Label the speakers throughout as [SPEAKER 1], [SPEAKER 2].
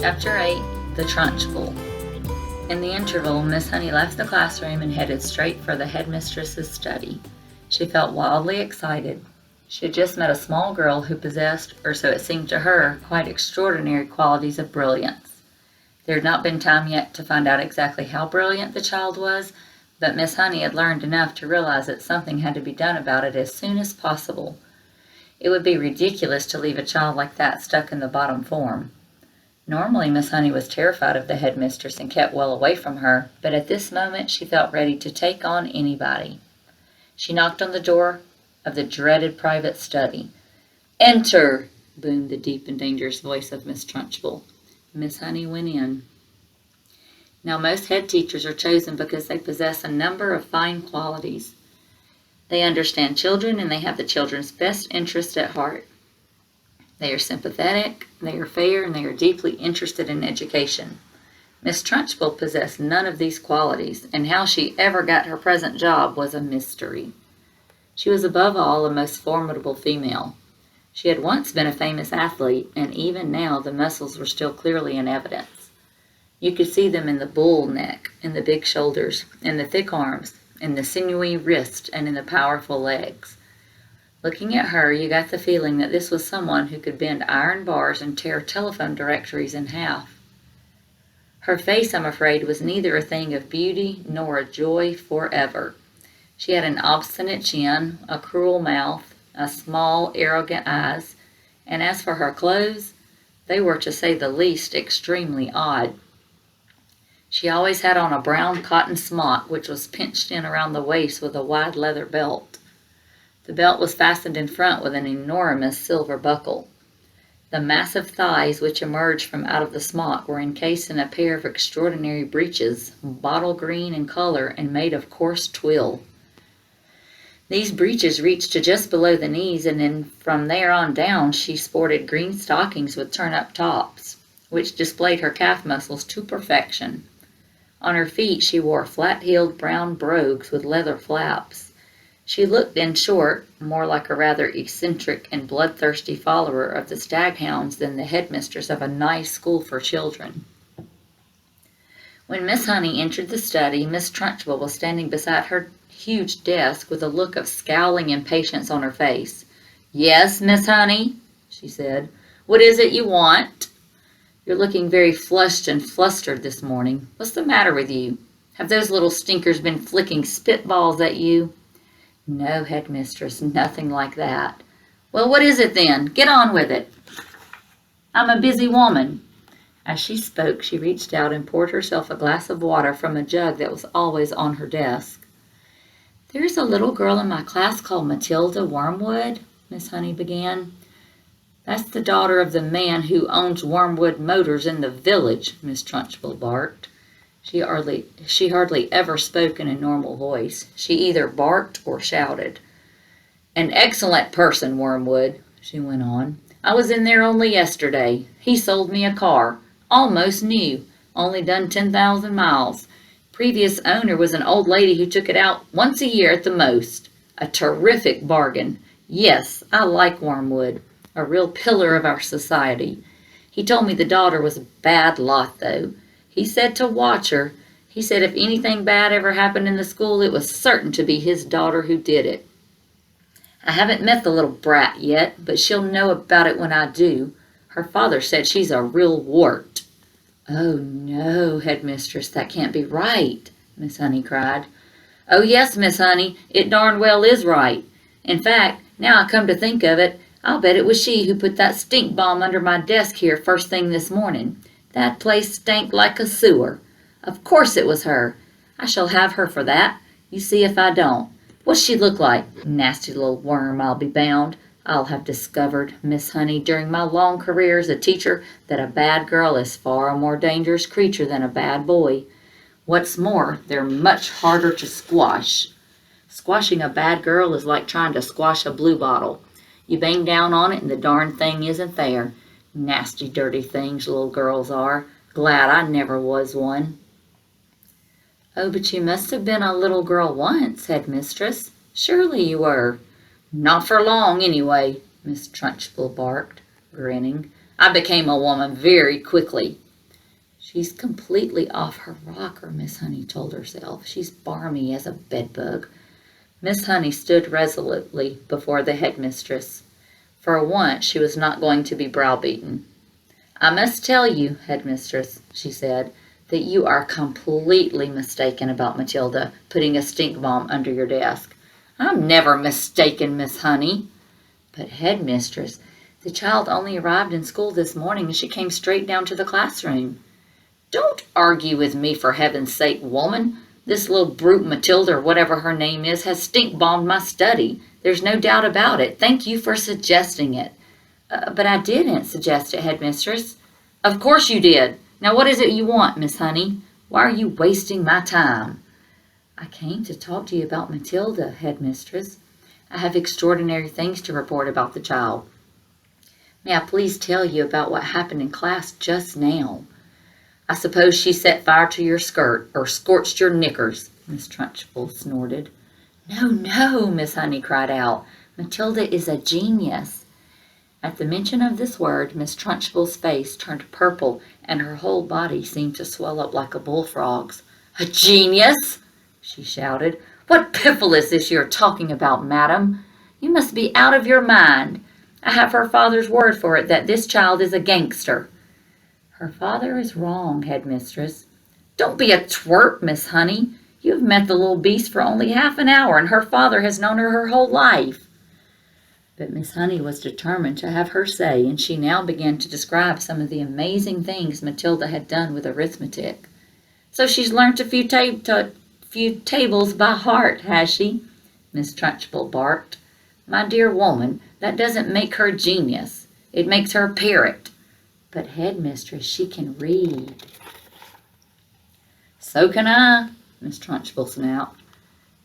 [SPEAKER 1] Chapter 8, The Trunchbull. In the interval, Miss Honey left the classroom and headed straight for the headmistress's study. She felt wildly excited. She had just met a small girl who possessed, or so it seemed to her, quite extraordinary qualities of brilliance. There had not been time yet to find out exactly how brilliant the child was, but Miss Honey had learned enough to realize that something had to be done about it as soon as possible. It would be ridiculous to leave a child like that stuck in the bottom form. Normally, Miss Honey was terrified of the headmistress and kept well away from her, but at this moment she felt ready to take on anybody. She knocked on the door of the dreaded private study. "Enter!" boomed the deep and dangerous voice of Miss Trunchbull. Miss Honey went in. Now, most head teachers are chosen because they possess a number of fine qualities. They understand children and they have the children's best interest at heart. They are sympathetic, they are fair, and they are deeply interested in education. Miss Trunchbull possessed none of these qualities, and how she ever got her present job was a mystery. She was above all a most formidable female. She had once been a famous athlete, and even now the muscles were still clearly in evidence. You could see them in the bull neck, in the big shoulders, in the thick arms, in the sinewy wrist, and in the powerful legs. Looking at her, you got the feeling that this was someone who could bend iron bars and tear telephone directories in half. Her face, I'm afraid, was neither a thing of beauty nor a joy forever. She had an obstinate chin, a cruel mouth, a small, arrogant eyes, and as for her clothes, they were, to say the least, extremely odd. She always had on a brown cotton smock, which was pinched in around the waist with a wide leather belt. The belt was fastened in front with an enormous silver buckle. The massive thighs which emerged from out of the smock were encased in a pair of extraordinary breeches, bottle green in color and made of coarse twill. These breeches reached to just below the knees, and then from there on down she sported green stockings with turn-up tops, which displayed her calf muscles to perfection. On her feet she wore flat-heeled brown brogues with leather flaps. She looked, in short, more like a rather eccentric and bloodthirsty follower of the staghounds than the headmistress of a nice school for children. When Miss Honey entered the study, Miss Trunchbull was standing beside her huge desk with a look of scowling impatience on her face. "Yes, Miss Honey," she said. "What is it you want? You're looking very flushed and flustered this morning. What's the matter with you? Have those little stinkers been flicking spitballs at you?" "No, headmistress, nothing like that." "Well, what is it then? Get on with it. I'm a busy woman." As she spoke, she reached out and poured herself a glass of water from a jug that was always on her desk. "There's a little girl in my class called Matilda Wormwood," Miss Honey began. "That's the daughter of the man who owns Wormwood Motors in the village," Miss Trunchbull barked. She hardly ever spoke in a normal voice. She either barked or shouted. "An excellent person, Wormwood," she went on. "I was in there only yesterday. He sold me a car, almost new, only done 10,000 miles. Previous owner was an old lady who took it out once a year at the most. A terrific bargain. Yes, I like Wormwood, a real pillar of our society. He told me the daughter was a bad lot, though. He said to watch her. He said if anything bad ever happened in the school, it was certain to be his daughter who did it. I haven't met the little brat yet, but she'll know about it when I do. Her father said she's a real wart." "Oh, no, headmistress, that can't be right," Miss Honey cried. "Oh, yes, Miss Honey, it darn well is right. In fact, now I come to think of it, I'll bet it was she who put that stink bomb under my desk here first thing this morning. That place stank like a sewer. Of course it was her. I shall have her for that. You see if I don't. What's she look like? Nasty little worm, I'll be bound. I'll have discovered, Miss Honey, during my long career as a teacher, that a bad girl is far a more dangerous creature than a bad boy. What's more, they're much harder to squash. Squashing a bad girl is like trying to squash a blue bottle. You bang down on it and the darn thing isn't there. Nasty, dirty things little girls are. Glad I never was one." "Oh, but you must have been a little girl once, headmistress. Surely you were." "Not for long, anyway," Miss Trunchbull barked, grinning. "I became a woman very quickly. She's completely off her rocker, Miss Honey told herself. She's barmy as a bedbug. Miss Honey stood resolutely before the headmistress. For once she was not going to be browbeaten. "I must tell you, headmistress," she said, "that you are completely mistaken about Matilda putting a stink bomb under your desk." "I'm never mistaken, Miss Honey." "But, headmistress, the child only arrived in school this morning and she came straight down to the classroom." "Don't argue with me, for heaven's sake, woman. This little brute Matilda, or whatever her name is, has stink-bombed my study. There's no doubt about it. Thank you for suggesting it." But I didn't suggest it, headmistress." "Of course you did. Now what is it you want, Miss Honey? Why are you wasting my time?" "I came to talk to you about Matilda, headmistress. I have extraordinary things to report about the child." "May I please tell you about what happened in class just now?" "I suppose she set fire to your skirt, or scorched your knickers," Miss Trunchbull snorted. "No, no," Miss Honey cried out. "Matilda is a genius." At the mention of this word, Miss Trunchbull's face turned purple and her whole body seemed to swell up like a bullfrog's. "A genius!" she shouted. "What piffle is this you are talking about, madam? You must be out of your mind. I have her father's word for it that this child is a gangster." "Her father is wrong, headmistress." "Don't be a twerp, Miss Honey. You have met the little beast for only half an hour, and her father has known her whole life." But Miss Honey was determined to have her say, and she now began to describe some of the amazing things Matilda had done with arithmetic. "So she's learnt a few tables by heart, has she?" Miss Trunchbull barked. "My dear woman, that doesn't make her a genius. It makes her a parrot." "But, headmistress, she can read." "So can I," Miss Trunchbull snapped.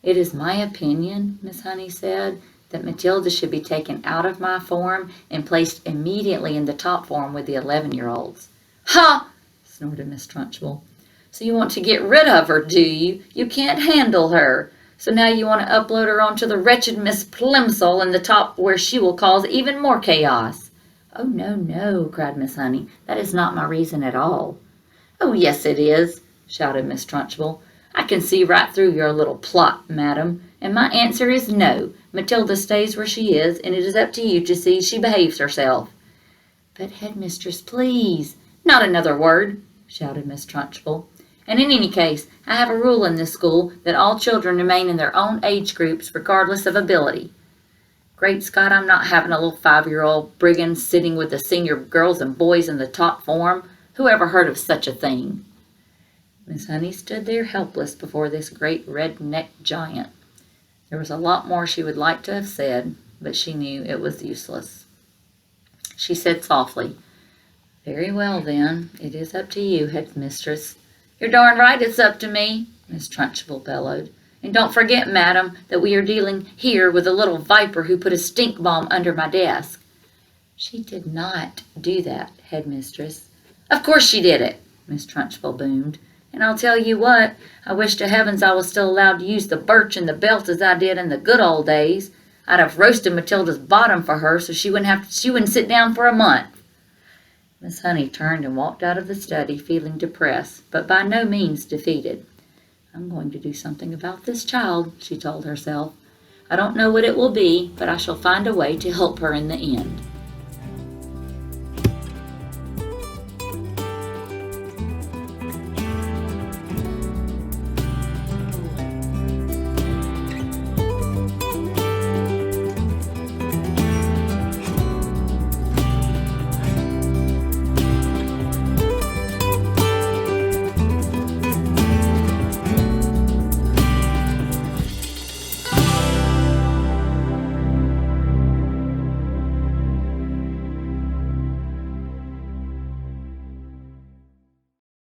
[SPEAKER 1] "It is my opinion," Miss Honey said, "that Matilda should be taken out of my form and placed immediately in the top form with the 11-year-olds. "Ha!" snorted Miss Trunchbull. "So you want to get rid of her, do you? You can't handle her. So now you want to upload her onto the wretched Miss Plimsoll in the top, where she will cause even more chaos." "Oh, no, no," cried Miss Honey. "That is not my reason at all." "Oh, yes, it is," shouted Miss Trunchbull. "I can see right through your little plot, madam, and my answer is no. Matilda stays where she is, and it is up to you to see she behaves herself." "But, headmistress, please." "Not another word," shouted Miss Trunchbull. "And in any case, I have a rule in this school that all children remain in their own age groups, regardless of ability. Great Scott, I'm not having a little 5-year-old brigand sitting with the senior girls and boys in the top form. Who ever heard of such a thing?" Miss Honey stood there helpless before this great red-necked giant. There was a lot more she would like to have said, but she knew it was useless. She said softly, "Very well, then. It is up to you, headmistress." "You're darn right it's up to me," Miss Trunchbull bellowed. "And don't forget, madam, that we are dealing here with a little viper who put a stink bomb under my desk." "She did not do that, headmistress." "Of course she did it," Miss Trunchbull boomed. "And I'll tell you what, I wish to heavens I was still allowed to use the birch and the belt as I did in the good old days. I'd have roasted Matilda's bottom for her so she wouldn't sit down for a month." Miss Honey turned and walked out of the study, feeling depressed, but by no means defeated. "I'm going to do something about this child," she told herself. "I don't know what it will be, but I shall find a way to help her in the end."